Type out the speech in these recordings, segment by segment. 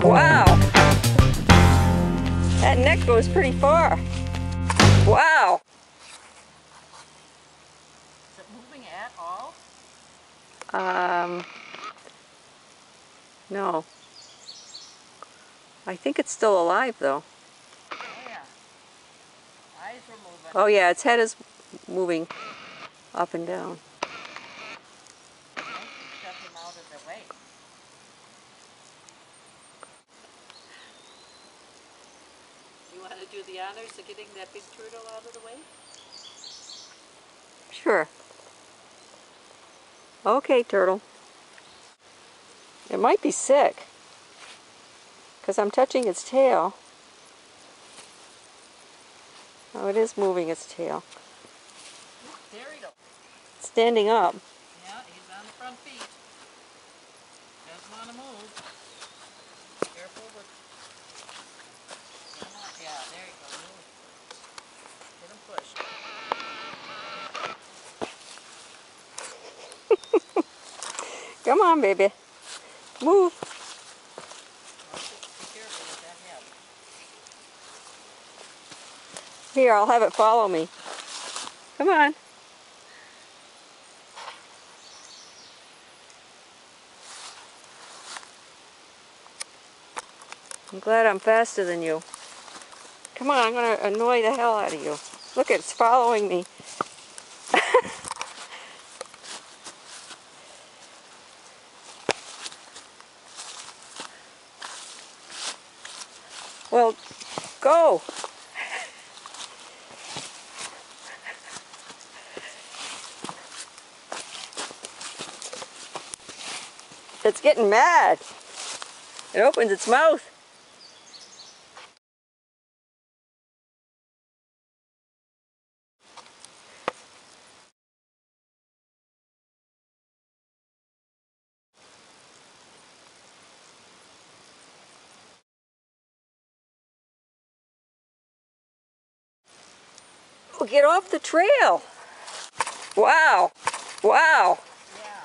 Wow! That neck goes pretty far. Wow! Is it moving at all? No. I think it's still alive though. Oh yeah. Eyes were moving. Oh yeah, its head is moving up and down. I should shove him out of the way. You want to do the honors of getting that big turtle out of the way? Sure. Okay, turtle. It might be sick because I'm touching its tail. Oh, it is moving its tail. There he goes. It's standing up. Yeah, he's on the front feet. Doesn't want to move. Careful with... Come on. Yeah, there you go. Move. Get him pushed. Come on, baby. Move. Well, just be careful with that head. Here, I'll have it follow me. Come on. I'm glad I'm faster than you. Come on, I'm going to annoy the hell out of you. Look, it's following me. Well, go. It's getting mad. It opens its mouth. Oh, get off the trail. Wow. Wow. Yeah.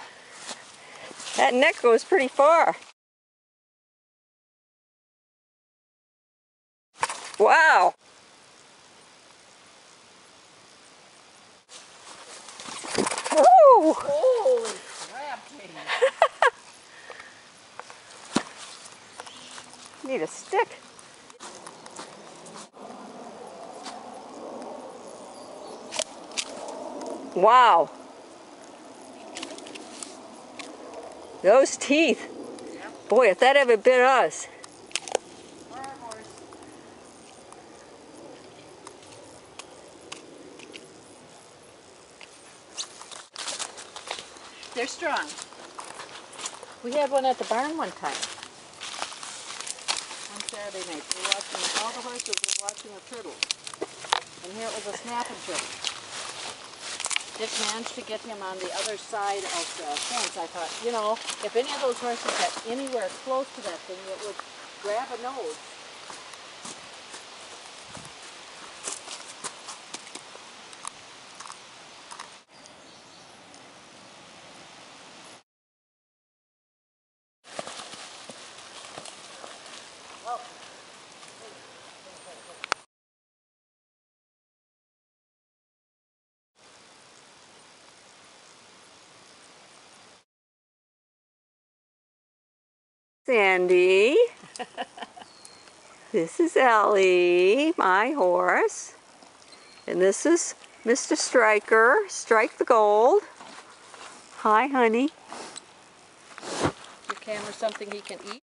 That neck goes pretty far. Wow. Woo! Holy crap, Katie. Need a stick. Wow. Those teeth. Yep. Boy, if that ever bit us. Or our horse. They're strong. We had one at the barn one time. One Saturday night. We were watching, all the horses were watching a turtle. And here it was a snapping turtle. Dick managed to get him on the other side of the fence. I thought, you know, if any of those horses got anywhere close to that thing, it would grab a nose. Sandy. This is Ellie, my horse. And this is Mr. Striker, Strike the Gold. Hi, honey. Your camera something he can eat?